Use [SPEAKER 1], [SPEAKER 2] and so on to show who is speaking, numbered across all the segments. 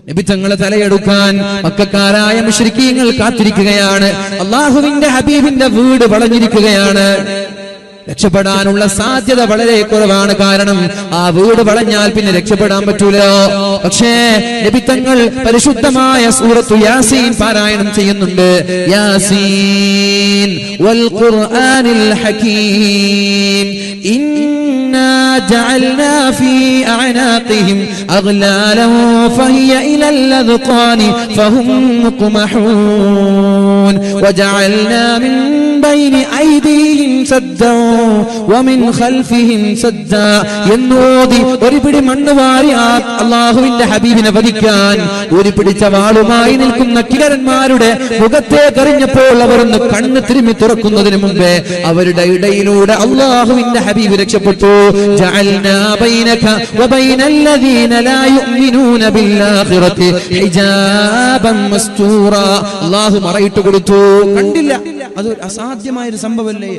[SPEAKER 1] നബി തങ്ങളെ തലയെടുക്കാൻ മക്കക്കാരായ മുശ്രിക്കീങ്ങൾ കാത്തിരിക്കുകയാണ്. അല്ലാഹുവിന്റെ ഹബീബിന്റെ വീട് വളഞ്ഞിരിക്കുകയാണ്. രക്ഷപ്പെടാനുള്ള സാധ്യത വളരെ കുറവാണ്. കാരണം ആ വീട് വളഞ്ഞാൽ പിന്നെ രക്ഷപ്പെടാൻ പറ്റൂലോ. പക്ഷേ നബി തങ്ങൾ പരിശുദ്ധമായ സൂറത്തു യാസീൻ പാരായണം ചെയ്യുന്നുണ്ട്. യാസീൻ വൽ ഖുർആനിൽ ഹകീം ഇന്നാ ജഅൽനാ ഫീ അഅനാഖിഹിം അഗ്ലാലൻ ഫഹിയ ഇലൽ അദ്ഖാനി ഫഹും മുഖ്മഹൂൻ വജഅൽനാ മിൻ ബൈനി ഐദീഹിം സദ്ദൻ വമിൻ ഖൽഫിഹിം സദ്ദ എന്നോതി ഒരു പിടി മണ്ണ് വാരി അല്ലാഹുവിന്റെ ഹബീബിനെ വധിക്കാൻ ഒരു പിടിച്ച വാളുമായി നിൽക്കുന്ന കിഴരന്മാരുടെ മുഖത്തെ കറിഞ്ഞപ്പോൾ അവർ ഒന്ന് കണ്ണ് തിരുമ്മി തുറക്കുന്നതിന് മുമ്പേ അവരുടെ ഇടയിലൂടെ അല്ലാഹുവിന്റെ ഹബീബ് രക്ഷപ്പെട്ടു. ജഅൽനാ ബൈനക വബൈനല്ലദീന ലാ യുഅ്മിനൂന ബിൽആഖിറതി ഹിജാബൻ മസ്തൂറാ. അല്ലാഹു മറയിട്ട് കൊടുത്തു. കണ്ടില്ല, അത് അസാധ്യമായ ഒരു സംഭവമല്ലേ.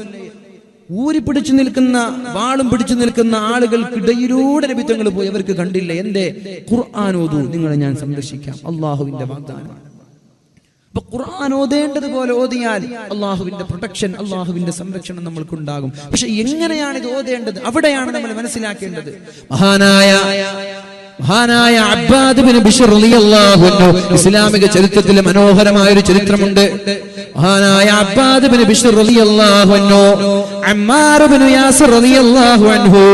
[SPEAKER 1] ഊരി പിടിച്ചു നിൽക്കുന്ന വാളും പിടിച്ചു നിൽക്കുന്ന ആളുകൾക്കിടയിലൂടെ നബി തങ്ങൾ പോയി. അവർക്ക് കണ്ടില്ല. എന്റെ ഖുർആൻ ഓതു, നിങ്ങളെ ഞാൻ സംരക്ഷിക്കാം. അള്ളാഹുവിന്റെ വാഗ്ദാനമാണ്. അപ്പൊ ഖുർആൻ ഓതേണ്ടതുപോലെ ഓതിയാൽ അള്ളാഹുവിന്റെ പ്രൊട്ടക്ഷൻ, അള്ളാഹുവിന്റെ സംരക്ഷണം നമ്മൾക്കുണ്ടാകും. പക്ഷെ എങ്ങനെയാണ് ഇത് ഓതേണ്ടത്? അവിടെയാണ് നമ്മൾ മനസ്സിലാക്കേണ്ടത്. മഹാനായ അബ്ബാദ് ബിൻ ബിശ്ർ റളിയല്ലാഹു അൻഹു, ഇസ്ലാമിക ചരിത്രത്തിലെ മനോഹരമായ ഒരു ചരിത്രമുണ്ട്. മഹാനായ അബ്ബാദ് ബിൻ ബിശ്ർ റളിയല്ലാഹു അൻഹു, അമ്മാർ ബിൻ യാസിർ റളിയല്ലാഹു അൻഹു,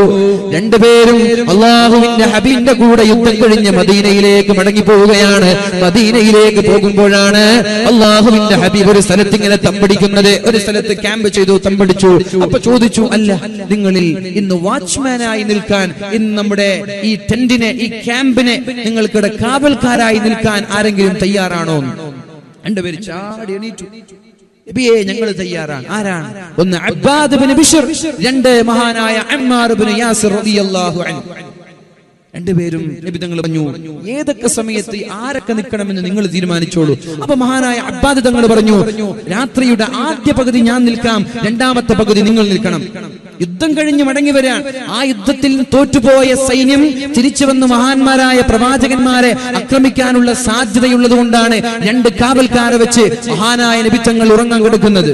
[SPEAKER 1] രണ്ടുപേരും അല്ലാഹുവിന്റെ ഹബീബിന്റെ കൂടെ യുദ്ധം കഴിഞ്ഞ് മദീനയിലേക്ക് മടങ്ങി പോവുകയാണ്. മദീനയിലേക്ക് പോകുമ്പോഴാണ് അല്ലാഹുവിന്റെ ഹബീബ് ഒരു സ്ഥലത്ത് ഇങ്ങനെ തമ്പടിക്കുന്നത്. ഒരു സ്ഥലത്ത് ക്യാമ്പ് ചെയ്തു, തമ്പടിച്ചു. അപ്പൊ ചോദിച്ചു, അല്ല, നിങ്ങളിൽ ഇന്ന് വാച്ച്മാനായി നിൽക്കാൻ, ഇന്ന് നമ്മുടെ ഈ ടെന്റിനെ, ഈ ക്യാമ്പിനെ നിങ്ങൾക്കിടെ കാവൽക്കാരായി നിൽക്കാൻ ആരെങ്കിലും തയ്യാറാണോ? രണ്ടുപേര് ചാടി എണീറ്റു. നബിയേ, ഞങ്ങൾ തയ്യാറാണ്. ആരാണ്? ഒന്ന് അബ്ബാദ് ബിൻ ബിശ്ർ, രണ്ട് മഹാനായ അമ്മാർ ബിൻ യാസിർ റളിയല്ലാഹു അൻഹു. രണ്ടുപേരും നബി തങ്ങൾ പറഞ്ഞു, ഏതൊക്കെ സമയത്ത് ആരൊക്കെ നിൽക്കണമെന്ന് നിങ്ങൾ തീരുമാനിച്ചോളൂ. അപ്പൊ മഹാനായ അബ്ബാദ് തങ്ങൾ പറഞ്ഞു, രാത്രിയുടെ ആദ്യ പകുതി ഞാൻ നിൽക്കാം, രണ്ടാമത്തെ പകുതി നിങ്ങൾ നിൽക്കണം. യുദ്ധം കഴിഞ്ഞ് മടങ്ങി വരാൻ, ആ യുദ്ധത്തിൽ തോറ്റുപോയ സൈന്യം തിരിച്ചു വന്ന് മഹാന്മാരായ പ്രവാചകന്മാരെ ആക്രമിക്കാനുള്ള സാധ്യതയുള്ളത് കൊണ്ടാണ് രണ്ട് കാവൽക്കാരെ വെച്ച് മഹാനായ നബി തങ്ങൾ ഉറങ്ങാൻ കൊടുക്കുന്നത്.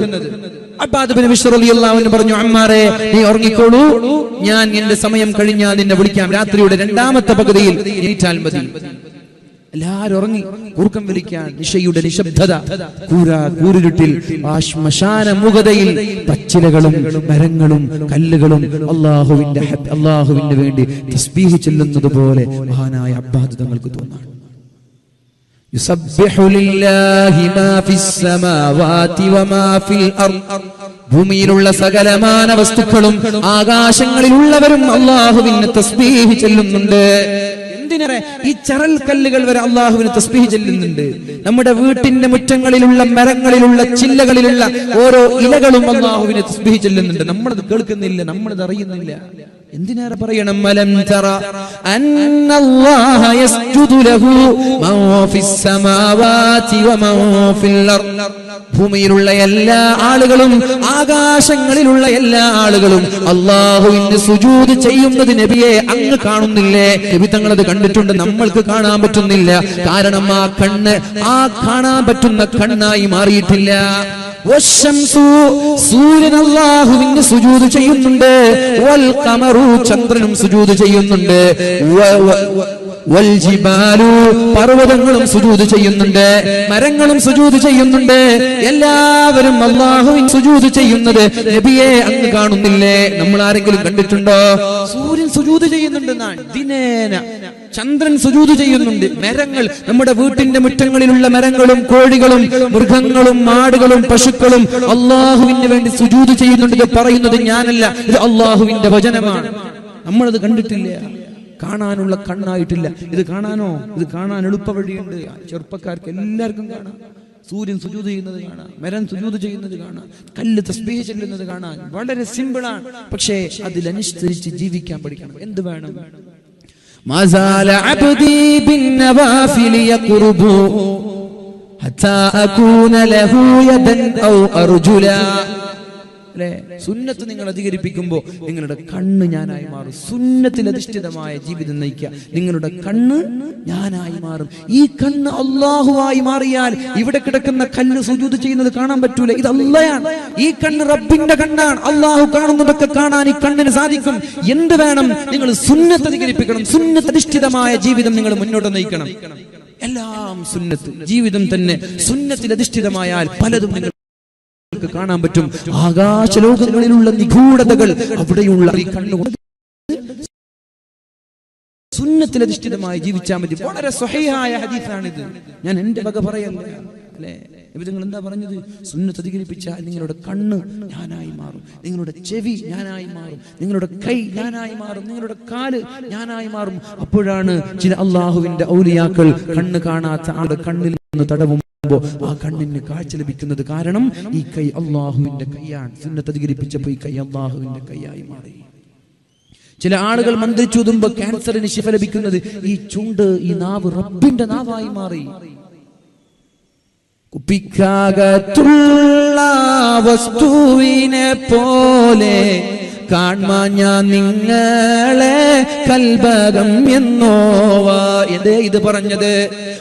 [SPEAKER 1] അബ്ബാദ് ബിൻ ബിശ്ർ റളിയല്ലാഹു അൻഹു പറഞ്ഞു, അമ്മാറേ, നീ ഉറങ്ങിക്കോളൂ, ഞാൻ എന്റെ സമയം കഴിഞ്ഞാൽ നിന്നെ വിളിക്കാം. രാത്രിയുടെ രണ്ടാമത്തെ പകുതിയിൽ എണീറ്റാൽ മതി. എല്ലാരും ഉറങ്ങി. കൂർക്കം വലിക്കാൻ നിശയുടെ നിശബ്ദത, കൂരിരുട്ടിൽ ആ ശ്മശാന മുഖതയിൽ പച്ചിലകളും മരങ്ങളും കല്ലുകളും അള്ളാഹുവിന്റെ വേണ്ടി തസ്ബീഹ് ചൊല്ലുന്നത് പോലെ മഹാനായ അബ്ബാദ് തങ്ങൾക്ക് തോന്നാണ്. യുസബ്ബിഹു ലില്ലാഹി മാ ഫിസ് സമാവാതി വമാ ഫിൽ അർദ്. ഭൂമിയിലുള്ള സകലമാന വസ്തുക്കളും ആകാശങ്ങളിലുള്ളവരും അല്ലാഹുവിനെ തസ്ബീഹ് ചൊല്ലുന്നുണ്ട്. എന്തിനേറെ, ഈ ചരൽ കല്ലുകൾ വരെ അല്ലാഹുവിനെ തസ്ബീഹ് ചൊല്ലുന്നുണ്ട്. നമ്മുടെ വീട്ടിന്റെ മുറ്റങ്ങളിലുള്ള മരങ്ങളിലുള്ള ചില്ലകളിലുള്ള ഓരോ ഇലകളും അല്ലാഹുവിനെ തസ്ബീഹ് ചൊല്ലുന്നുണ്ട്. നമ്മളത് കേൾക്കുന്നില്ല, നമ്മളത് അറിയുന്നില്ല. എന്തിനേറെ പറയണം, അലം തറ അന്നല്ലാഹ യസ്ജുദു ലഹു മൻ ഫിസ് സമാവാതി വമൻ ഫിൽ അർദ്. ഭൂമിയിലുള്ള എല്ലാ ആളുകളും ആകാശങ്ങളിലുള്ള എല്ലാ ആളുകളും അല്ലാഹുവിന് സുജൂദ് ചെയ്യുന്നത് നബിയെ അങ്ങ് കാണുന്നില്ലേ? നബി തങ്ങളത് കണ്ടിട്ടുണ്ട്, നമ്മൾക്ക് കാണാൻ പറ്റുന്നില്ല. കാരണം ആ കണ്ണ് ആ കാണാൻ പറ്റുന്ന കണ്ണായി മാറിയിട്ടില്ല. സൂര്യൻ അല്ലാഹുവിന് സുജൂദ് ചെയ്യുന്നുണ്ട്. വൽ ഖമറു, ചന്ദ്രനും സുജൂദ് ചെയ്യുന്നുണ്ട്. പർവ്വതങ്ങളും സുജൂദ് ചെയ്യുന്നുണ്ട്, മരങ്ങളും സുജൂദ് ചെയ്യുന്നുണ്ട്. എല്ലാവരും അല്ലാഹുവിന് സുജൂദ് ചെയ്യുന്നത് നബിയെ അങ്ങ് കാണുന്നില്ലേ? നമ്മൾ ആരെങ്കിലും കണ്ടിട്ടുണ്ടോ? സൂര്യൻ സുജൂദ് ചെയ്യുന്നുണ്ടെന്നാണ് ദിനേന. ചന്ദ്രൻ സുജൂദ് ചെയ്യുന്നുണ്ട്. മരങ്ങൾ, നമ്മുടെ വീട്ടിന്റെ മുറ്റങ്ങളിലുള്ള മരങ്ങളും കോഴികളും മൃഗങ്ങളും മാടുകളും പശുക്കളും അല്ലാഹുവിന് വേണ്ടി സുജൂദ് ചെയ്യുന്നുണ്ട്. ഇത് പറയുന്നത് ഞാനല്ല, ഇത് അല്ലാഹുവിന്റെ വചനമാണ്. നമ്മളത് കണ്ടിട്ടില്ല, കാണാനുള്ള കണ്ണായിട്ടില്ല. ഇത് കാണാനോ? ഇത് കാണാൻ എളുപ്പ വഴിയുണ്ട്. ചെറുപ്പക്കാർക്ക് എല്ലാവർക്കും കാണാം. സൂര്യൻ സുജൂദ് ചെയ്യുന്നത് കാണാം, മരം സുജൂദ് ചെയ്യുന്നത് കാണാം, കല്ല് തസ്ബീഹ് ചൊല്ലുന്നത് കാണാൻ. വളരെ സിമ്പിളാണ്. പക്ഷേ അതിലനുസരിച്ച് ജീവിക്കാൻ പഠിക്കണം. എന്ത് വേണം? മസാല അബ്ദി ബിൻ നവാഫിൽ യഖ്റുബു ഹത്താ അകൂന ലഹു യദൻ ഔ അർജുല. അല്ലെ? സുന്നത്ത് നിങ്ങൾ അധികരിപ്പിക്കുമ്പോൾ നിങ്ങളുടെ കണ്ണ് ഞാനായി മാറും. സുന്നത്തിൽ അധിഷ്ഠിതമായ ജീവിതം നയിക്കുക. നിങ്ങളുടെ കണ്ണ് ഞാനായി മാറും. ഈ കണ്ണ് അള്ളാഹുവായി മാറിയാൽ ഇവിടെ കിടക്കുന്ന കല്ല് സുജൂദ് ചെയ്യുന്നത് കാണാൻ പറ്റൂല. ഇത് അള്ളയാണ്. ഈ കണ്ണ് റബ്ബിന്റെ കണ്ണാണ്. അള്ളാഹു കാണുന്നതൊക്കെ കാണാൻ ഈ കണ്ണിന് സാധിക്കും. എന്ത് വേണം? നിങ്ങൾ സുന്നത്ത് അധികരിപ്പിക്കണം. സുന്നത്ത് അധിഷ്ഠിതമായ ജീവിതം നിങ്ങൾ മുന്നോട്ട് നയിക്കണം. എല്ലാം സുന്നത്ത് ജീവിതം തന്നെ സുന്നത്തിൽ അധിഷ്ഠിതമായാൽ പലതും നിങ്ങൾ കാണാൻ പറ്റും. ആകാശലോകങ്ങളിലുള്ള നിഗൂഢതകൾ അവിടെയുള്ള ഈ കണ്ണുകൊണ്ട് സുന്നത്തിൽ അധിഷ്ഠിതമായി ജീവിച്ചാൽ മതി. വളരെ സ്വഹീഹായ ഹദീസാണിത്. ഞാൻ എന്റെ വക പറയല്ല, അല്ലേ? നിങ്ങൾ എന്താ പറഞ്ഞത്? സുന്നത്ത് അധികരിപ്പിച്ചാൽ നിങ്ങളുടെ കണ്ണ് ഞാനായി മാറും, നിങ്ങളുടെ ചെവി ഞാനായി മാറും, നിങ്ങളുടെ കൈ ഞാനായി മാറും, നിങ്ങളുടെ കാല് ഞാനായി മാറും. അപ്പോഴാണ് ചില അള്ളാഹുവിന്റെ ഔലിയാക്കൾ കണ്ണ് കാണാത്ത ആളുടെ കണ്ണിൽ നിന്ന് തടവുമ്പോ ആ കണ്ണിന് കാഴ്ച ലഭിക്കുന്നത്. കാരണം ഈ കൈ അള്ളാഹുവിന്റെ കൈയാണ്. സുന്നത്ത് അധികരിപ്പിച്ചപ്പോ ഈ കൈ അള്ളാഹുവിന്റെ കൈയായി മാറി. ചില ആളുകൾ മന്ത്രിച്ചൂതുമ്പോ ക്യാൻസറിന് ശിഫ ലഭിക്കുന്നത് ഈ ചുണ്ട്, ഈ നാവ് റബ്ബിന്റെ നാവായി മാറി. കുപ്പിക്കകത്തുള്ള വസ്തുവിനെ പോലെ കാൺമാ ഞാൻ നിങ്ങളെ കൽബകം എന്നോവാ. എന്തേ ഇത് പറഞ്ഞത്?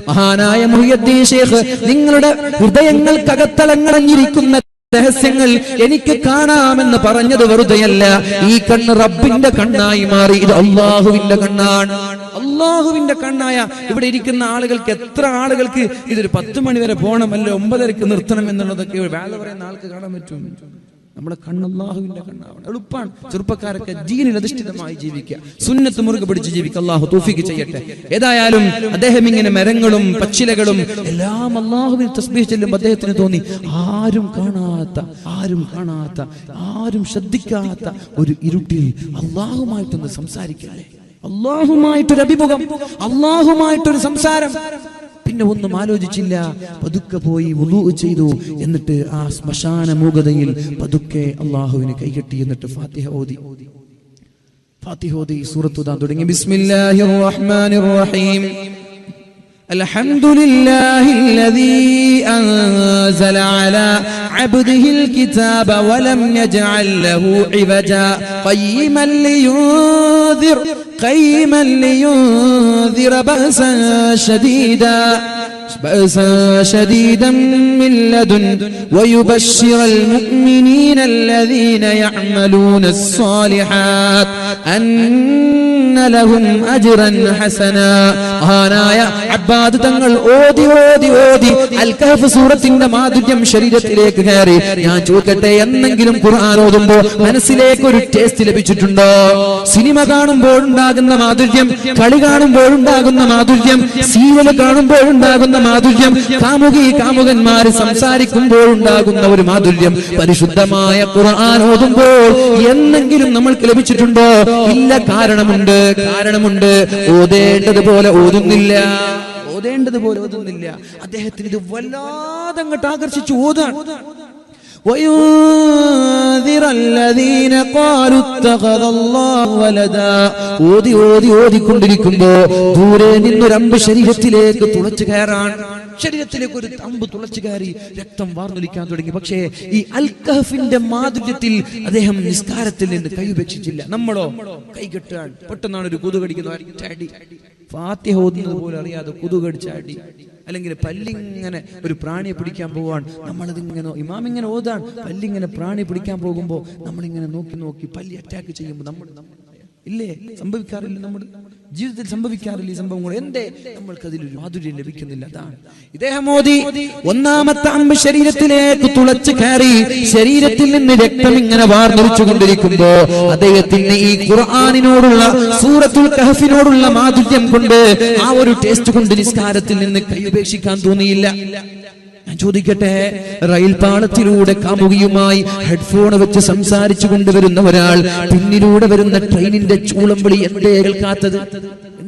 [SPEAKER 1] മഹാനായ മുഹ്യിദ്ദീൻ ശൈഖ് നിങ്ങളുടെ ഹൃദയങ്ങൾക്കകത്തലങ്ങളഞ്ഞിരിക്കുന്ന രഹസ്യങ്ങൾ എനിക്ക് കാണാമെന്ന് പറഞ്ഞത് വെറുതെയല്ല. ഈ കണ്ണ് റബ്ബിന്റെ കണ്ണായി മാറി. ഇത് അള്ളാഹുവിന്റെ കണ്ണാണ്. അള്ളാഹുവിന്റെ കണ്ണായ ഇവിടെ ഇരിക്കുന്ന ആളുകൾക്ക്, എത്ര ആളുകൾക്ക് ഇതൊരു 10 മണി വരെ പോകണം, അല്ല 9:30 നിർത്തണം എന്നുള്ളതൊക്കെ വേല പറയുന്ന ആൾക്ക് കാണാൻ പറ്റും. നമ്മുടെ കണ്ണ് അള്ളാഹുവിന്റെ കണ്ണാവണം. എളുപ്പമാണ്. ചെറുപ്പക്കാരൊക്കെ ദീനിൽ അധിഷ്ഠിതമായി ജീവിക്കുക, സുന്നത്ത് മുറുകെ പിടിച്ച് ജീവിക്കുക. അള്ളാഹു തൗഫീഖ് ചെയ്യട്ടെ. ഏതായാലും അദ്ദേഹം ഇങ്ങനെ മരങ്ങളും പച്ചിലകളും എല്ലാം അള്ളാഹുവിൽ തസ്ബീഹ് ചെല്ലുമ്പോൾ അദ്ദേഹത്തിന് തോന്നി, ആരും കാണാത്ത, ആരും ശ്രദ്ധിക്കാത്ത ഒരു ഇരുട്ടിൽ അള്ളാഹുമായിട്ടൊന്ന് സംസാരിക്കല്ലേ, അള്ളാഹുമായിട്ടൊരു അഭിമുഖം, അള്ളാഹുമായിട്ടൊരു സംസാരം. പിന്നെ ഒന്നും ആലോചിച്ചില്ല. പതുക്കെ പോയി വുളൂ ചെയ്തു. എന്നിട്ട് ആ ശ്മശാന മൂകതയിൽ പതുക്കെ അള്ളാഹുവിനെ കൈകെട്ടി. എന്നിട്ട് ഫാത്തിഹ ഓതി സൂറത്ത് ഓതാൻ തുടങ്ങി. ബിസ്മില്ലാഹിർ റഹ്മാനിർ റഹീം. അൽഹംദുലില്ലാഹില്ലദീ അൻസല അലാ അബ്ദിഹിൽ കിതാബ വലം യജ്അൽ ലഹു ഇവജാ قيما لينذر بأسا شديدا من لدن ويبشر المؤمنين الذين يعملون الصالحات أن لهم أجرا حسنا. മഹാനായ അബ്ബാദ് തങ്ങൾ ഓതി അൽ കഹഫ് സൂറത്തിന്റെ മാധുര്യം ശരീരത്തിലേക്ക് കയറി. ഞാൻ ചോദിക്കട്ടെ, എന്നെങ്കിലും ഖുർആൻ ഓതുമ്പോൾ മനസ്സിലേക്ക് ഒരു ടേസ്റ്റ് ലഭിച്ചിട്ടുണ്ടോ? സിനിമ കാണുമ്പോഴുണ്ടാകുന്ന മാധുര്യം, കളി കാണുമ്പോഴുണ്ടാകുന്ന മാധുര്യം, സീരിയൽ കാണുമ്പോഴുണ്ടാകുന്ന മാധുര്യം, കാമുകന്മാര് സംസാരിക്കുമ്പോഴുണ്ടാകുന്ന ഒരു മാധുര്യം പരിശുദ്ധമായ ഖുർആൻ ഓതുമ്പോൾ എന്നെങ്കിലും നമ്മൾക്ക് ലഭിച്ചിട്ടുണ്ടോ? ഇല്ല. കാരണമുണ്ട്. ഓതേണ്ടതുപോലെ ഓതുന്നില്ല. അദ്ദേഹത്തിന് ഇത് വല്ലാതെ അങ്ങോട്ട് ആകർഷിച്ചു ഓതാൻ. ഓതിക്കൊണ്ടിരിക്കുമ്പോ ദൂരെ നിന്നൊരമ്പ് ശരീരത്തിലേക്ക് തുളച്ചു കയറാൻ, ശരീരത്തിലേക്ക് ഒരു അമ്പ് തുളച്ചു കയറി രക്തം വാർന്നൊലിക്കാൻ തുടങ്ങി. പക്ഷേ ഈ അൽ കഹഫിന്റെ മാധുര്യത്തിൽ അദ്ദേഹം നിസ്കാരത്തിൽ നിന്ന് കൈപേക്ഷിച്ചില്ല. നമ്മളോ കൈകെട്ടാൻ പെട്ടെന്നാണ് ഒരു കൊതുകടിക്കുന്ന ഫാത്തിഹ ഓതുന്നത് പോലെ അറിയാതെ കൊതുകടിച്ചാടി, അല്ലെങ്കിൽ പല്ലിങ്ങനെ ഒരു പ്രാണിയെ പിടിക്കാൻ പോവാൻ നമ്മളതിങ്ങനെ ഇമാമിങ്ങനെ ഓതാൻ, പല്ലിങ്ങനെ പ്രാണി പിടിക്കാൻ പോകുമ്പോൾ നമ്മളിങ്ങനെ നോക്കി പല്ലി അറ്റാക്ക് ചെയ്യുമ്പോൾ ഇല്ലേ സംഭവിക്കാറില്ല? നമ്മുടെ ജീവിതത്തിൽ സംഭവിക്കാറില്ല ഈ സംഭവങ്ങൾ. എന്തേ നമ്മൾക്ക് അതിലൊരു മാധുര്യം ലഭിക്കുന്നില്ല? അതാണ് ഇദ്ദേഹം ഓതി. ഒന്നാമത്തെ അമ്പ് ശരീരത്തിലേക്ക് തുളച്ചു കയറി, ശരീരത്തിൽ നിന്ന് രക്തം ഇങ്ങനെ വാർന്നൊലിച്ചു കൊണ്ടിരിക്കുമ്പോ അദ്ദേഹത്തിന് ഈ ഖുർആനിനോടുള്ള, സൂറത്തുൽ കഹഫിനോടുള്ള മാധുര്യം കൊണ്ട്, ആ ഒരു ടേസ്റ്റ് കൊണ്ട് നിസ്കാരത്തിൽ നിന്ന് കൈപേക്ഷിക്കാൻ തോന്നിയില്ല. ഞാൻ ചോദിക്കട്ടെ, റെയിൽ പാളത്തിലൂടെ കാമുകിയുമായി ഹെഡ്ഫോൺ വെച്ച് സംസാരിച്ചു കൊണ്ടുവരുന്ന ഒരാൾ പിന്നിലൂടെ വരുന്ന ട്രെയിനിന്റെ ചൂളം വിളി എന്തേ കേൾക്കാത്തത്?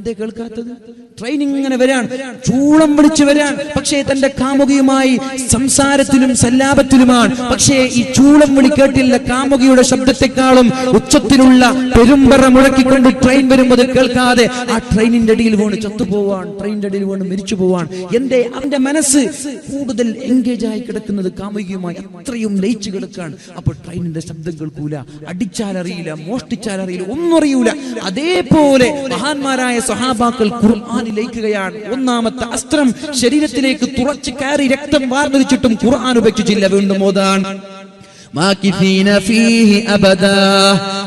[SPEAKER 1] എന്തേ കേൾക്കാത്തത്? ട്രെയിൻ ഇങ്ങനെ വരാൻ, ചൂളം വിളിച്ചു വരാൻ, പക്ഷേ തന്റെ കാമുകിയുമായി സംസാരത്തിലും സല്ലാപത്തിലുമാണ്. പക്ഷേ ഈ ചൂളം വിളി കേട്ടില്ല. കാമുകിയുടെ ശബ്ദത്തെക്കാളും ഉച്ചത്തിലുള്ള പെരുമ്പറ മുഴക്കിക്കൊണ്ട് ട്രെയിൻ വരുമ്പോൾ കേൾക്കാതെ ആ ട്രെയിനിന്റെ അടിയിൽ വീണ് ചത്തുപോവാൻ, ട്രെയിനിന്റെ അടിയിൽ വീണ് മരിച്ചു പോവാൻ. എന്തേ? അവന്റെ മനസ്സ് കൂടുതൽ എൻഗേജ് ആയി കിടക്കുന്നത് കാമുകിയുമായി, അത്രയും ലയിച്ചു കിടക്കാൻ. അപ്പോൾ ട്രെയിനിന്റെ ശബ്ദം കേൾക്കൂല, അടിച്ചാൽ അറിയില്ല, മോഷ്ടിച്ചാൽ അറിയില്ല, ഒന്നും അറിയൂല. അതേപോലെ മഹാന്മാരായ സ്വഹാബാക്കൾ ഖുർആനിൽ ലയിക്കുകയാണ്. ഒന്നാമത്തെ അസ്ത്രം ശരീരത്തിലേക്ക് തുറച്ചു കയറി രക്തം വാർന്നിരിച്ചിട്ടും ഖുർആൻ ഉപേക്ഷിച്ചില്ല, വീണ്ടും ഓതാൻ.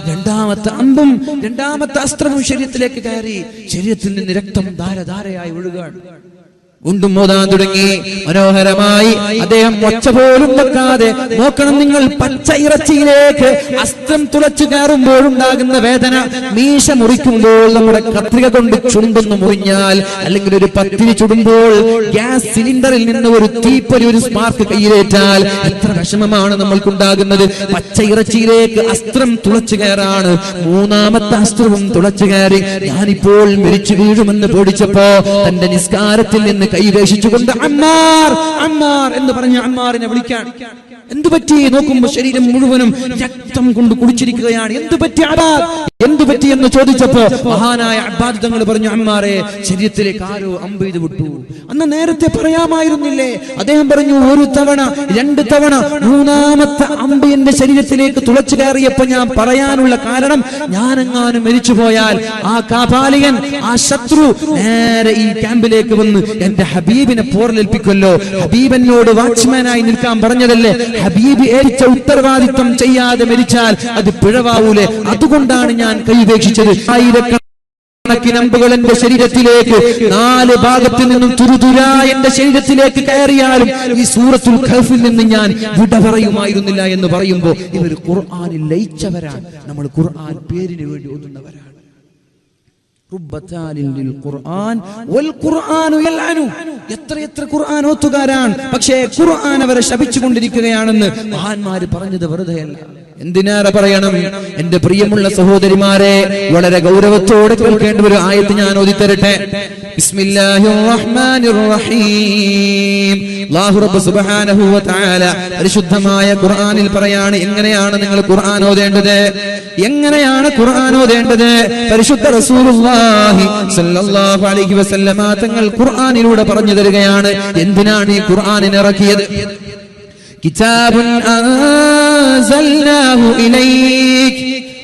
[SPEAKER 1] രണ്ടാമത്തെ അമ്പും രണ്ടാമത്തെ അസ്ത്രവും ശരീരത്തിലേക്ക് കയറി ശരീരത്തിൽ നിന്ന് രക്തം ധാരധാരയായി ഒഴുകാൻ. വീണ്ടും മോതാൻ തുടങ്ങി. മനോഹരമായി അദ്ദേഹം ഒച്ച പോലും വെക്കാതെ. നോക്കണം നിങ്ങൾ, പച്ച ഇറച്ചിയിലേക്ക് അസ്ത്രം തുളച്ചു കയറുമ്പോഴുണ്ടാകുന്ന വേദന. മീശ മുറിക്കുമ്പോൾ നമ്മുടെ കത്രിക കൊണ്ട് ചുണ്ടൊന്ന് മുറിഞ്ഞാൽ, അല്ലെങ്കിൽ ഒരു പത്തിരി ചുടുമ്പോൾ ഗ്യാസ് സിലിണ്ടറിൽ നിന്ന് ഒരു തീപ്പൊരി, ഒരു സ്പാർക്ക് കയ്യിലേറ്റാൽ എത്ര വിഷമമാണ് നമ്മൾക്കുണ്ടാകുന്നത്. പച്ച ഇറച്ചിയിലേക്ക് അസ്ത്രം തുളച്ചു കയറാണ്. മൂന്നാമത്തെ അസ്ത്രവും തുളച്ചു കയറി. ഞാനിപ്പോൾ മരിച്ചു വീഴുമെന്ന് പേടിച്ചപ്പോ തന്റെ നിസ്കാരത്തിൽ നിന്ന് കൈവേശിച്ചുകൊണ്ട് അമ്മാർ അമ്മാർ എന്ന് പറഞ്ഞ അമ്മാറിനെ വിളിക്കാൻ. എന്തു പറ്റി? നോക്കുമ്പോ ശരീരം മുഴുവനും രക്തം കൊണ്ട് കുടിച്ചിരിക്കുകയാണ്. എന്തു പറ്റി അബ്ബാദ്, എന്തു പറ്റി എന്ന് ചോദിച്ചപ്പോ മഹാനായ അബ്ബാദ് തങ്ങൾ പറഞ്ഞു, അമ്മാറെ, ശരീരത്തിലേക്ക് ആരോ അമ്പ് ചെയ്ത് വിട്ടു. അന്ന് നേരത്തെ പറയാമായിരുന്നില്ലേ? അദ്ദേഹം പറഞ്ഞു, ഒരു തവണ, രണ്ട് തവണ, മൂന്നാമത്തെ അമ്പ് എന്റെ ശരീരത്തിലേക്ക് തുളച്ചു കയറിയപ്പോ ഞാൻ പറയാനുള്ള കാരണം, ഞാനെങ്ങാനും മരിച്ചു പോയാൽ ആ കാപാലികൻ, ആ ശത്രു നേരെ ഈ ക്യാമ്പിലേക്ക് വന്ന് എന്റെ ഹബീബിനെ പോറലേൽപ്പിക്കുമല്ലോ. ഹബീബിനോട് വാച്ച്മാനായി നിൽക്കാൻ പറഞ്ഞതല്ലേ? ഹബീബ് ഏൽപ്പിച്ച ഉത്തരവാദിത്വം ചെയ്യാതെ മരിച്ചാൽ അത് പിഴവാവൂലേ? അതുകൊണ്ടാണ് ഞാൻ കൈവേക്ഷിച്ചത്. ആയിരക്കണക്കിന് അമ്പുകൾ എന്റെ ശരീരത്തിലേക്ക്, നാല് ഭാഗത്ത് നിന്നും തുരുതുരാ എന്റെ ശരീരത്തിലേക്ക് കയറിയാലും ഈ സൂറത്തുൽ ഖഹ്ഫിൽ നിന്ന് ഞാൻ വിട പറയുമായിരുന്നില്ല എന്ന് പറയുമ്പോൾ ഇവർ ഖുർആനിൽ ലയിച്ചവരാണ്. നമ്മൾ ഖുർആൻ പേരിന് വേണ്ടി ഓതുന്നവരാണ്. എത്ര ഖുർആൻ ഓത്തുകാരാണ്, പക്ഷേ ഖുർആൻ അവരെ ശപിച്ചുകൊണ്ടിരിക്കുകയാണെന്ന് മഹാന്മാര് പറഞ്ഞത് വെറുതെയല്ല. എന്തിനേറെ പറയണം എന്റെ പ്രിയമുള്ള സഹോദരിമാരെ, വളരെ ഗൗരവത്തോടെ കേൾക്കേണ്ട ഒരു ആയത്ത് ഞാൻ ഓതിത്തരട്ടെ. ബിസ്മില്ലാഹിർ റഹ്മാനിർ റഹീം. അല്ലാഹു റബ്ബ് സുബ്ഹാനഹു വ തആല പരിശുദ്ധമായ ഖുർആനിൽ പറയാണ്, എങ്ങനെയാണ് നിങ്ങൾ ഖുർആൻ ഓതേണ്ടത്, എങ്ങനെയാണ് ഖുർആൻ ഓതേണ്ടത്. പരിശുദ്ധ റസൂലുള്ളാഹി സ്വല്ലല്ലാഹു അലൈഹി വസല്ലമ തങ്ങൾ ഖുർആനിലൂടെ പറഞ്ഞു തരികയാണ് എന്തിനാണ് ഈ ഖുർആനിനെ ഇറക്കിയത്. കിതാബുൻ അൻസൽനാഹു ഇലൈക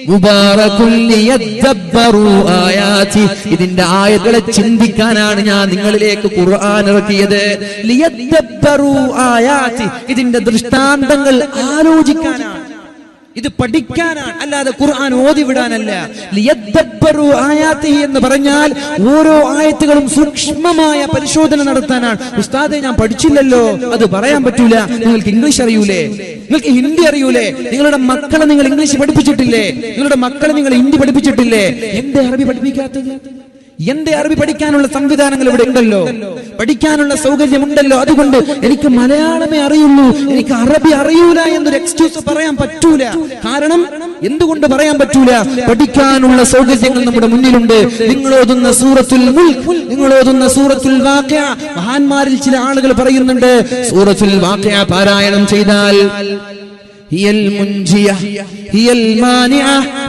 [SPEAKER 1] മുബാറകുൻ ലിയദ്ദബ്ബറു ആയാതി. ഇതിന്റെ ആയത്തുകളെ ചിന്തിക്കാനാണ് ഞാൻ നിങ്ങളിലേക്ക് ഖുർആൻ ഇറക്കിയത്. ലിയദ്ദബ്ബറു ആയാതി, ഇതിന്റെ ദൃഷ്ടാന്തങ്ങൾ ആലോചിക്കാനാണ്, ഇത് പഠിക്കാനാണ്, അല്ലാതെ ഖുർആൻ ഓതിവിടാനല്ല. ലിയദ്ദബ്ബറു ആയാതി എന്ന് പറഞ്ഞാൽ ഓരോ ആയത്തുകളും സൂക്ഷ്മമായ പരിശോധന നടത്താനാണ്. ഉസ്താദേ, ഞാൻ പഠിച്ചില്ലല്ലോ, അത് പറയാൻ പറ്റൂല. നിങ്ങൾക്ക് ഇംഗ്ലീഷ് അറിയൂലേ, നിങ്ങൾക്ക് ഹിന്ദി അറിയൂലേ, നിങ്ങളുടെ മക്കളെ നിങ്ങൾ ഇംഗ്ലീഷ് പഠിപ്പിച്ചിട്ടില്ലേ, നിങ്ങളുടെ മക്കളെ നിങ്ങൾ ഹിന്ദി പഠിപ്പിച്ചിട്ടില്ലേ, എന്തേ അറബി പഠിപ്പിക്കാത്തത്? എന്റെ അറബി പഠിക്കാനുള്ള സംവിധാനങ്ങൾ ഇവിടെ ഉണ്ടല്ലോ, പഠിക്കാനുള്ള സൗകര്യമുണ്ടല്ലോ. അതുകൊണ്ട് എനിക്ക് മലയാളമേ അറിയുള്ളൂ, എനിക്ക് അറബി അറിയൂല എന്നൊരു എക്സ്ക്യൂസ് പറയാൻ പറ്റൂല. കാരണം എന്തുകൊണ്ട് പറയാൻ പറ്റൂല? പഠിക്കാനുള്ള സൗകര്യങ്ങൾ നമ്മുടെ മുന്നിലുണ്ട്. നിങ്ങൾ ഓതുന്ന സൂറത്തുൽ മുൽക്ക്, നിങ്ങൾ ഓതുന്ന സൂറത്തുൽ വാഖിഅ, മഹാന്മാരിൽ ചില ആളുകൾ പറയുന്നുണ്ട്, സൂറത്തുൽ വാഖിഅ പാരായണം ചെയ്താൽ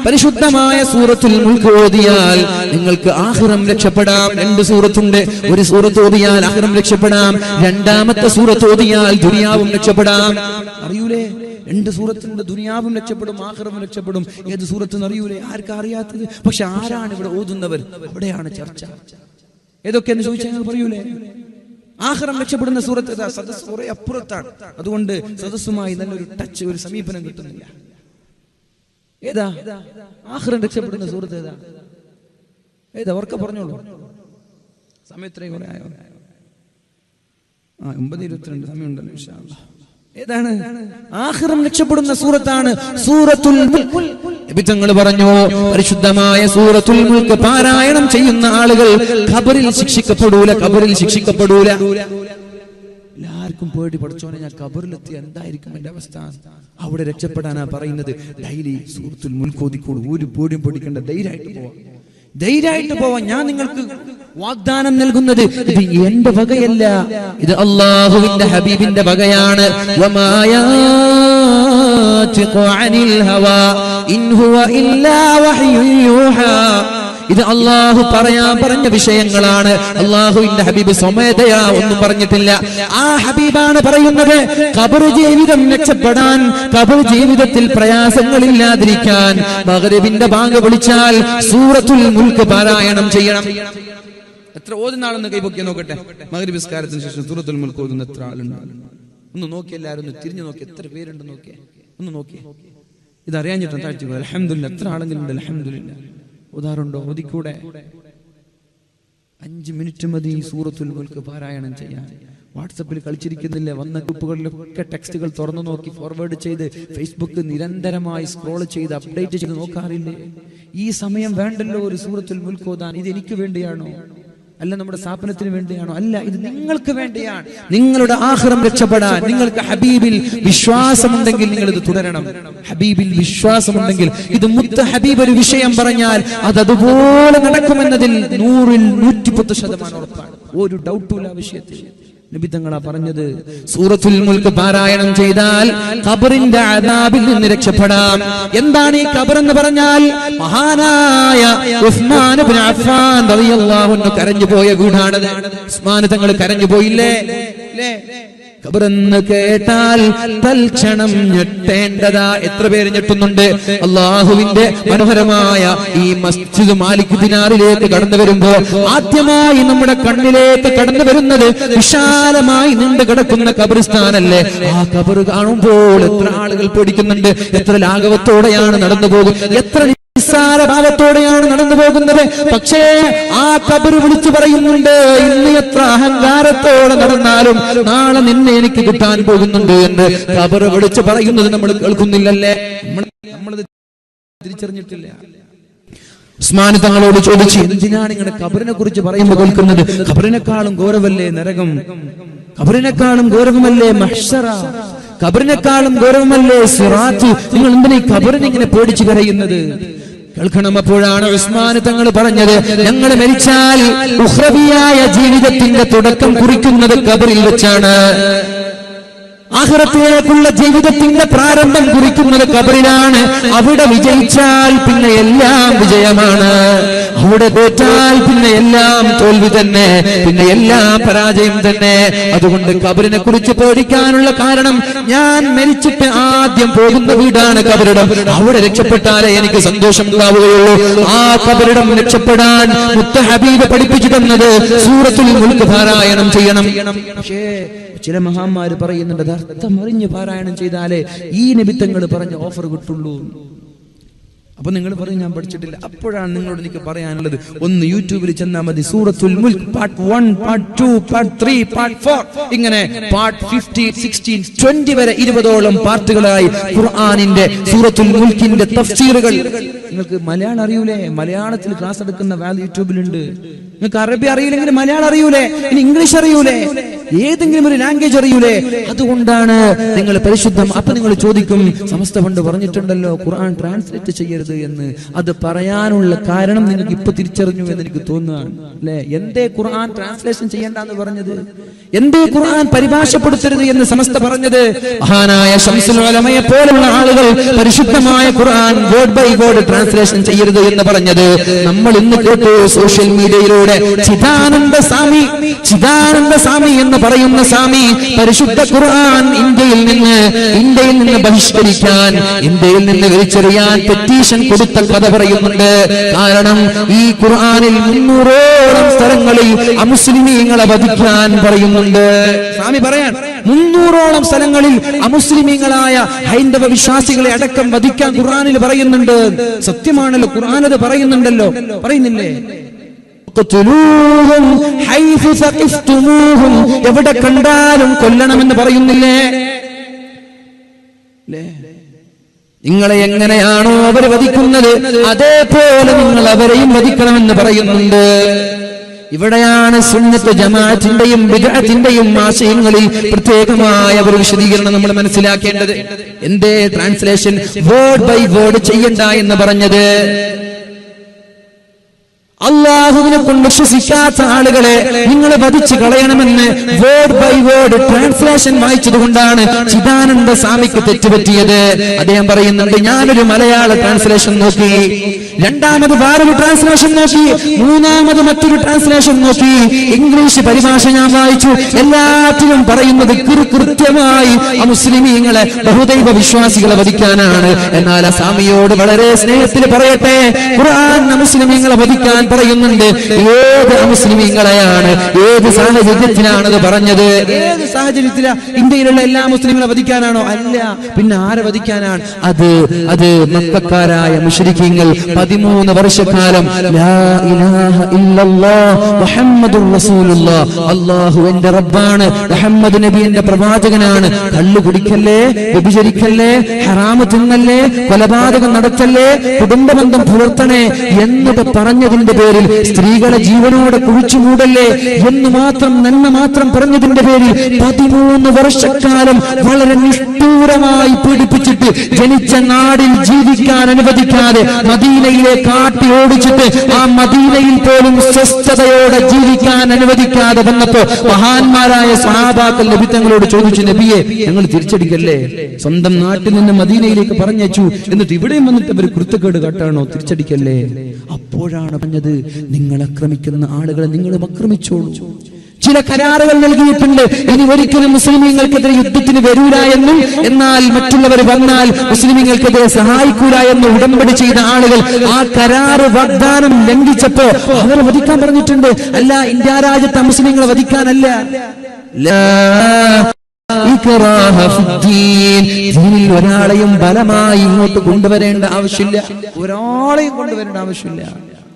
[SPEAKER 1] പരിശുദ്ധമായ സൂറത്തുൽ മുൽക്ക് ഓതിയാൽ നിങ്ങൾക്ക് ആഖിറം രക്ഷപ്പെടാം. രണ്ട് സൂറത്തുണ്ട്, ഒരു സൂറത്ത് ഓതിയാൽ ആഖിറം രക്ഷപ്പെടാം, രണ്ടാമത്തെ സൂറത്ത് ഓതിയാൽ ദുനിയാവും രക്ഷപ്പെടാം. അറിയൂലേ? രണ്ട് സൂറത്തുണ്ട്, ദുനിയാവും രക്ഷപ്പെടും, ആഖിറവും രക്ഷപ്പെടും. ഏത് സൂറത്തെന്ന് അറിയൂലേ? ആർക്കാ അറിയാത്തത്? പക്ഷെ ആരാണ് ഇവിടെ ഓതുന്നവർ? അവിടെയാണ് ചർച്ച. ഏതൊക്കെയെന്ന് ചോദിച്ചാൽ പറയൂലേ? ആഖിറം രക്ഷപ്പെടുന്ന സൂറത്ത് ഏതാ? സദസ്സ് കുറെ അപ്പുറത്താണ്. അതുകൊണ്ട് സദസ്സുമായി നല്ലൊരു ടച്ച്, ഒരു സമീപനം കിട്ടുന്നില്ല. ഏതാ ആഖിറം രക്ഷപ്പെടുന്ന സൂറത്ത്? ഏതാ ഏതാ ഉറക്കെ പറഞ്ഞോളൂ. സമയത്രയും കുറെ ആയോ? 9:22 സമയമുണ്ടല്ലോ ഇൻഷാ അല്ലാഹ്. ഏതാണ് ആഖിറം രക്ഷപ്പെടുന്ന സൂറത്താണ് സൂറത്തുൽ മുൽക്ക്. നബി തങ്ങൾ പറഞ്ഞു, പരിശുദ്ധമായ സൂറത്തുൽ മുൽക്ക് പാരായണം ചെയ്യുന്ന ആളുകൾ ഖബറിൽ ശിക്ഷിക്കപ്പെടൂല, ഖബറിൽ ശിക്ഷിക്കപ്പെടൂല. എല്ലാവർക്കും പേടി, പഠിച്ചോനെ ഞാൻ ഖബറിലെത്തി എന്തായിരിക്കും എന്റെ അവസ്ഥ? അവിടെ രക്ഷപ്പെടാനാ പറയുന്നത്. ഡെയിലി സൂറത്തുൽ മുൽക്ക് ഓതിക്കോളൂ, ഒരു പേടിയും പേടിക്കേണ്ട, ധൈര്യമായിട്ട് പോവാം. ധൈര്യമായിട്ട് പോവാൻ ഞാൻ നിങ്ങൾക്ക് വാഗ്ദാനം നൽകുന്നത് ഇത് എന്റെ വകയല്ല, ഇത് അല്ലാഹുവിന്റെ ഹബീബിന്റെ വകയാണ്. ഇത് അള്ളാഹു പറഞ്ഞ വിഷയങ്ങളാണ്. അള്ളാഹുവിന്റെ ഹബീബ് സ്വമേധയാ ഒന്നും പറഞ്ഞിട്ടില്ല. ആ ഹബീബാണ് പറയുന്നത് ഖബർ ജീവിതം രക്ഷപ്പെടാൻ, ഖബർ ജീവിതത്തിൽ പ്രയാസങ്ങളില്ലാതിരിക്കാൻ മഗ്രിബിന്റെ ബാങ്ക് വിളിച്ചാൽ സൂറത്തുൽ മുൽക്ക് പാരായണം ചെയ്യണം. എത്ര ഓതുന്ന ആളെന്ന് കൈപൊക്കി നോക്കട്ടെ. മഗ്രിബ് നിസ്കാരത്തിന് ശേഷം സൂറത്തുൽ മുൽക്ക് ഓതുന്ന എത്ര ആളുണ്ട്? ഒന്ന് നോക്കി, എല്ലാവരും ഒന്ന് തിരിഞ്ഞു നോക്കി, എത്ര പേരുണ്ട് നോക്കിയേ, ഒന്ന് നോക്കി. ഇതറിയാഞ്ഞിട്ട് താഴ്ത്തി അൽഹംദുലില്ലാ, എത്ര ആളെങ്കിലും ഉണ്ട്? അൽഹംദുലില്ലാ. ഉദാഹരണമുണ്ടോ? ഒതിക്കൂടെ 5 മിനിറ്റ് മതി സൂറത്തുൽ മുൽക്ക് പാരായണം ചെയ്യാൻ. വാട്സപ്പിൽ കളിച്ചിരിക്കുന്നില്ലേ? വന്ന ഗ്രൂപ്പുകളിലൊക്കെ ടെക്സ്റ്റുകൾ തുറന്നു നോക്കി ഫോർവേഡ് ചെയ്ത് ഫേസ്ബുക്ക് നിരന്തരമായി സ്ക്രോൾ ചെയ്ത് അപ്ഡേറ്റ് ചെയ്ത് നോക്കാറില്ലേ? ഈ സമയം വേണ്ടല്ലോ ഒരു സൂറത്തുൽ മുൽക്ക് ഓതാൻ. ഇത് എനിക്ക് വേണ്ടിയാണോ? അല്ല നമ്മുടെ സ്ഥാപനത്തിന് വേണ്ടിയാണോ? അല്ല, ഇത് നിങ്ങൾക്ക് വേണ്ടിയാണ്. നിങ്ങളുടെ ആഖിറം രക്ഷപ്പെടാൻ നിങ്ങൾക്ക് ഹബീബിൽ വിശ്വാസമുണ്ടെങ്കിൽ നിങ്ങൾ ഇത് തുടരണം. ഹബീബിൽ വിശ്വാസമുണ്ടെങ്കിൽ ഇത് മുത്ത് ഹബീബ് ഒരു വിഷയം പറഞ്ഞാൽ അതുപോലെ നടക്കുമെന്നതിൽ 100ൽ 110% ഉറപ്പാണ്. ഒരു ഡൗട്ടും ആ വിഷയത്തിൽ. നബി തങ്ങളാ പറഞ്ഞത് സൂറത്തുൽ മുൽക്ക് പാരായണം ചെയ്താൽ ഖബറിന്റെ അദാബിൽ നിന്ന് രക്ഷപ്പെടാം. എന്താണ് ഈ ഖബർ എന്ന് പറഞ്ഞാൽ? മഹാനായ ഉസ്മാൻ ഇബ്നു അഫ്ഫാൻ റളിയല്ലാഹു അൻഹു കരഞ്ഞു പോയ വീടാണത്. ഉസ്മാൻ തങ്ങൾ കരഞ്ഞു പോയില്ലേ? ഖബറെന്ന് കേട്ടാൽ തൽക്ഷണം ഞെട്ടേണ്ടതാ. എത്ര പേര് ഞെട്ടുന്നുണ്ട്? അള്ളാഹുവിന്റെ മനോഹരമായ ഈ മസ്ജിദ് മാലിക് ദിനാറിലേക്ക് കടന്നു വരുമ്പോ ആദ്യമായി നമ്മുടെ കണ്ണിലേക്ക് കടന്നു വരുന്നത് വിശാലമായി നീണ്ടു കിടക്കുന്ന ഖബറിസ്ഥാനല്ലേ? ആ ഖബർ കാണുമ്പോൾ എത്ര ആളുകൾ പേടിക്കുന്നുണ്ട്, എത്ര ലാഘവത്തോടെയാണ് നടന്നു പോകും, എത്ര ഭാവത്തോടെയാണ് നടന്നു പോകുന്നത്. പക്ഷേ ആ ഖബർ വിളിച്ചു പറയുന്നുണ്ട്, ഇന്ന് എത്ര അഹങ്കാരത്തോടെ നടന്നാലും നാളെ നിന്നെ എനിക്ക് കിട്ടാൻ പോകുന്നുണ്ട് എന്ന് ഖബർ വിളിച്ചു പറയുന്നത് നമ്മൾ കേൾക്കുന്നില്ലല്ലേ? നമ്മൾ തിരിച്ചറിഞ്ഞിട്ടില്ല. ഉസ്മാൻ തങ്ങളോട് ചോദിച്ചു, എന്തിനാണ് ഇങ്ങനെ ഖബറിനെ കുറിച്ച് പറയുമ്പോൾ കേൾക്കുന്നത്? ഖബറിനെക്കാളും ഗൗരവമല്ലേ നരകം? ഖബറിനെക്കാളും ഗൗരവമല്ലേ മഹ്ശറ? ഖബറിനെക്കാളും ഗൗരവമല്ലേ സിറാത്ത്? നിങ്ങൾ എന്തിനാ ഈ ഖബറിനെ ഇങ്ങനെ പേടിച്ചു കരയുന്നത്? കേൾക്കണം. അപ്പോഴാണ് ഉസ്മാൻ തങ്ങൾ പറഞ്ഞത്, ഞങ്ങൾ മരിച്ചാൽ ഉഖ്റവിയായ ജീവിതത്തിന്റെ തുടക്കം കുറിക്കുന്നത് ഖബറിൽ വെച്ചാണ്. ആഖിറത്തിലേക്കുള്ള ജീവിതത്തിന്റെ പ്രാരംഭം കുറിക്കുന്നത് ഖബറിലാണ്. അവിടെ വിജയിച്ചാൽ പിന്നെ എല്ലാം വിജയമാണ്, അവിടെ തോറ്റാൽ പിന്നെ എല്ലാം തോൽവി തന്നെ, പിന്നെ എല്ലാം പരാജയം തന്നെ. അതുകൊണ്ട് ഖബറിനെ കുറിച്ച് പേടിക്കാനുള്ള കാരണം, ഞാൻ മരിച്ചിട്ട് ആദ്യം പോകുന്ന വീടാണ് ഖബറിടം. അവിടെ രക്ഷപ്പെട്ടാലേ എനിക്ക് സന്തോഷം ഉണ്ടാവുകയുള്ളൂ. ആ ഖബറിടം രക്ഷപ്പെടാൻ മുത്ത് ഹബീബ് പഠിപ്പിച്ചു തന്നത് സൂറത്തുൽ മുൽക്ക് പാരായണം ചെയ്യണം. പക്ഷേ ചില മഹാന്മാര് പറയുന്നുണ്ട്, അത് അർത്ഥം അറിഞ്ഞ് പാരായണം ചെയ്താലേ ഈ നിമിത്തങ്ങൾ പറഞ്ഞ ഓഫർ കിട്ടുള്ളൂ. അപ്പൊ നിങ്ങൾ പറയും ഞാൻ പഠിച്ചിട്ടില്ല. അപ്പോഴാണ് നിങ്ങളോട് എനിക്ക് പറയാനുള്ളത്, ഒന്ന് യൂട്യൂബിൽ ചെന്നാൽ മതി. സൂറത്തുൽ മുൽക്ക് പാർട്ട് 1, പാർട്ട് 2, പാർട്ട് 3, പാർട്ട് 4, ഇങ്ങനെ പാർട്ട് 15, 16, 20 വരെ 20ഓളം പാർട്ടുകളായി ഖുർആനിന്റെ സൂറത്തുൽ മുൽക്കിന്റെ തഫ്സീറുകൾ. നിങ്ങൾക്ക് മലയാളം അറിയൂലേ? മലയാളത്തിൽ ക്ലാസ് എടുക്കുന്ന വാല്യൂ യൂട്യൂബിലുണ്ട്. നിങ്ങൾക്ക് അറബി അറിയില്ലെങ്കിൽ മലയാളം അറിയൂലേ? ഇനി ഇംഗ്ലീഷ് അറിയൂലേ? ഏതെങ്കിലും ഒരു ലാംഗ്വേജ് അറിയൂലേ? അതുകൊണ്ടാണ് നിങ്ങൾ പരിശുദ്ധം. അപ്പൊ നിങ്ങൾ ചോദിക്കും, സമസ്ത പണ്ട് പറഞ്ഞിട്ടുണ്ടല്ലോ ഖുർആൻ ട്രാൻസ്ലേറ്റ് ചെയ്യരുത് എന്ന്. അത് പറയാനുള്ള കാരണം നിങ്ങൾക്ക് ഇപ്പൊ തിരിച്ചറിഞ്ഞു എന്ന് എനിക്ക് തോന്നുകയാണ് അല്ലെ? എന്തേ ഖുർആൻ ട്രാൻസ്ലേഷൻ ചെയ്യണ്ടെന്ന് പറഞ്ഞത്? എന്തേ ഖുർആൻ പരിഭാഷപ്പെടുത്തരുത് എന്ന് സമസ്ത പറഞ്ഞത്? മഹാനായ ശംസുൽ ഉലമയെ പോലുള്ള ആളുകൾ പരിശുദ്ധമായ ഖുർആൻ വേർഡ് ബൈ വേർഡ് ട്രാൻസ്ലേഷൻ ചെയ്യരുത് എന്ന് പറഞ്ഞത് നമ്മൾ ഇന്ന് കേട്ടു സോഷ്യൽ മീഡിയയിലൂടെ. ചിദാനന്ദ സ്വാമി എന്ന് പറയുന്ന സ്വാമി പരിശുദ്ധ ഖുർആൻ ഇന്ത്യയിൽ നിന്ന് ബഹിഷ്കരിക്കാൻ, ഇന്ത്യയിൽ നിന്ന് വലിച്ചെറിയാൻ പെറ്റീഷൻ കൊടുത്ത കഥ പറയുന്നുണ്ട്. കാരണം ഈ ഖുർആനിൽ 300ഓളം സ്ഥലങ്ങളിൽ അമുസ്ലിമീങ്ങളെ വധിക്കാൻ പറയുന്നുണ്ട്. സ്വാമി പറയാൻ 300ഓളം സ്ഥലങ്ങളിൽ അമുസ്ലിമീങ്ങളായ ഹൈന്ദവ വിശ്വാസികളെ അടക്കം വധിക്കാൻ ഖുർആനിൽ പറയുന്നുണ്ട്. സത്യമാണല്ലോ, ഖുർആൻ അത് പറയുന്നുണ്ടല്ലോ, പറയുന്നില്ലേ? എവിടെ കണ്ടാലും കൊല്ലണമെന്ന് പറയുന്നില്ലേ? നിങ്ങളെ എങ്ങനെയാണോ അവർ വധിക്കുന്നത് അതേപോലെ നിങ്ങൾ അവരെയും വധിക്കണമെന്ന് പറയുന്നുണ്ട്. ഇവിടെയാണ് സുന്നത്ത് ജമാഅത്തിന്റെയും ബിദ്അത്തിന്റെയും ആശയങ്ങളിൽ പ്രത്യേകമായ ഒരു വിശദീകരണം നമ്മൾ മനസ്സിലാക്കേണ്ടത്. എന്തേ ട്രാൻസ്ലേഷൻ വേർഡ് ബൈ വേർഡ് ചെയ്യണ്ട എന്ന് പറഞ്ഞത്? അള്ളാഹുവിനെ കൊണ്ട് വിശ്വസിക്കാത്ത ആളുകളെ നിങ്ങൾ വധിച്ചു കളയണമെന്ന് വേർഡ് ബൈ വേർഡ് ട്രാൻസ്ലേഷൻ വായിച്ചത് കൊണ്ടാണ് ചിദാനന്ദ സ്വാമിക്ക് തെറ്റുപറ്റിയത്. അദ്ദേഹം പറയുന്നുണ്ട്, ഞാനൊരു മലയാള ട്രാൻസ്ലേഷൻ നോക്കി, രണ്ടാമത് വേറൊരു ട്രാൻസ്ലേഷൻ നോക്കി, മൂന്നാമത് മറ്റൊരു ട്രാൻസ്ലേഷൻ നോക്കി, ഇംഗ്ലീഷ് പരിഭാഷ ഞാൻ വായിച്ചു. എല്ലാത്തിലും പറയുന്നത് കൃത്യമായി മുസ്ലിമീങ്ങളെ ബഹുദൈവ വിശ്വാസികളെ വധിക്കാനാണ്. എന്നാൽ ആ സ്വാമിയോട് വളരെ സ്നേഹത്തിൽ പറയട്ടെ, ഖുർആൻ മുസ്ലിമീങ്ങളെ വധിക്കാൻ പറയുന്നുണ്ട്. ഏത് മുസ്ലിമീങ്ങളെയാണ്, ഏത് സാഹചര്യത്തിലാണത് പറഞ്ഞത്? ഏത് സാഹചര്യത്തിലാ? ഇന്ത്യയിലുള്ള എല്ലാ മുസ്ലിങ്ങളെ വധിക്കാനാണോ? അല്ല. പിന്നെ ആരെ വധിക്കാനാണ്? അത് മക്കക്കാരായ മുശ്രിക്കീങ്ങൾ 13 വർഷക്കാലം ലാ ഇലാഹ ഇല്ലല്ലാഹ് മുഹമ്മദുർ റസൂലുള്ളാഹ്, അല്ലാഹു എന്റെ റബ്ബാണ്, മുഹമ്മദ് നബി എന്റെ പ്രവാചകനാണ്, കള്ളു കുടിക്കല്ലേ, വ്യഭിചരിക്കല്ലേ, ഹറാമ് തിന്നല്ലേ, കൊലപാതകം നടത്തല്ലേ, കുടുംബബന്ധം പുലർത്തണേ എന്നൊക്കെ പറഞ്ഞതിന്റെ പേരിൽ, സ്ത്രീകളെ ജീവനോടെ കുഴിച്ചു മൂടല്ലേ എന്ന് മാത്രം നന്മ മാത്രം പറഞ്ഞതിന്റെ പേരിൽ 13 വർഷക്കാലം വളരെ നിഷ്ഠൂരമായി പീഡിപ്പിച്ചിട്ട് ജനിച്ച നാടിൽ ജീവിക്കാൻ അനുവദിക്കാതെ മദീനയിലെ കാട്ടി ഓടിച്ചിട്ട് ആ മദീനയിൽ പോലും സ്വസ്ഥതയോടെ ജീവിക്കാൻ അനുവദിക്കാതെ വന്നപ്പോ മഹാന്മാരായ സ്വഹാബാക്കൾ നബി തങ്ങളോട് ചോദിച്ചു, നബിയെ ഞങ്ങൾ തിരിച്ചടിക്കല്ലേ? സ്വന്തം നാട്ടിൽ നിന്ന് മദീനയിലേക്ക് പറഞ്ഞയച്ചു, എന്നിട്ട് ഇവിടെയും വന്നിട്ട് അവർ കുരുത്തക്കേട് കാട്ടാണോ? തിരിച്ചടിക്കല്ലേ? അപ്പോഴാണ് പറഞ്ഞത്, നിങ്ങൾ ആക്രമിക്കുന്ന ആളുകളെ നിങ്ങളും ആക്രമിച്ചോളൂ. ചില കരാറുകൾ നൽകിയിട്ടുണ്ട്, ഇനി ഒരിക്കലും മുസ്ലിമീങ്ങൾക്കെതിരെ യുദ്ധത്തിന് വരൂല എന്നും, എന്നാൽ മറ്റുള്ളവർ വന്നാൽ മുസ്ലിമീങ്ങൾക്കെതിരെ സഹായിക്കൂല എന്ന് ഉടമ്പടി ചെയ്ത ആളുകൾ ആ കരാറ് വാഗ്ദാനം ലംഘിച്ചപ്പോ അവരെ വധിക്കാൻ പറഞ്ഞിട്ടുണ്ട്. അല്ല, ഇന്ത്യ രാജ്യത്തെ മുസ്ലിങ്ങളെ വധിക്കാനല്ല. ദീനിൽ ഒരാളെയും ബലമായി ഇങ്ങോട്ട് കൊണ്ടുവരേണ്ട ആവശ്യമില്ല, ഒരാളെയും കൊണ്ടുവരേണ്ട ആവശ്യമില്ല.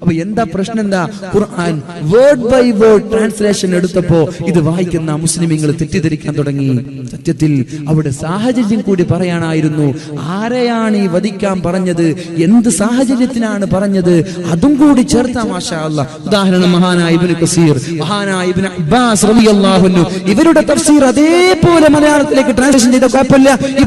[SPEAKER 1] അപ്പൊ എന്താ പ്രശ്നം? എന്താ? ഖുർആൻ വേർഡ് ബൈ വേർഡ് ട്രാൻസ്ലേഷൻ എടുത്തപ്പോ ഇത് വായിക്കുന്ന മുസ്ലിമീങ്ങൾ തെറ്റിദ്ധരിക്കാൻ തുടങ്ങി. സത്യത്തിൽ അവിടെ സാഹചര്യം കൂടി പറയാനായിരുന്നു. ആരെയാണ് ഈ വധിക്കാൻ പറഞ്ഞത്, എന്ത് സാഹചര്യത്തിനാണ് പറഞ്ഞത്, അതും കൂടി ചേർത്താ മാഷാ അല്ലാഹ്. ഉദാഹരണം മഹാനായ ഇബ്നു കസീർ, മഹാനായ ഇബ്നു അബ്ബാസ് റളിയല്ലാഹു അൻഹു, ഇവരുടെ തഫ്സീർ അതേപോലെ മലയാളത്തിലേക്ക് ട്രാൻസ്ലേഷൻ ചെയ്ത കുഴപ്പമില്ല.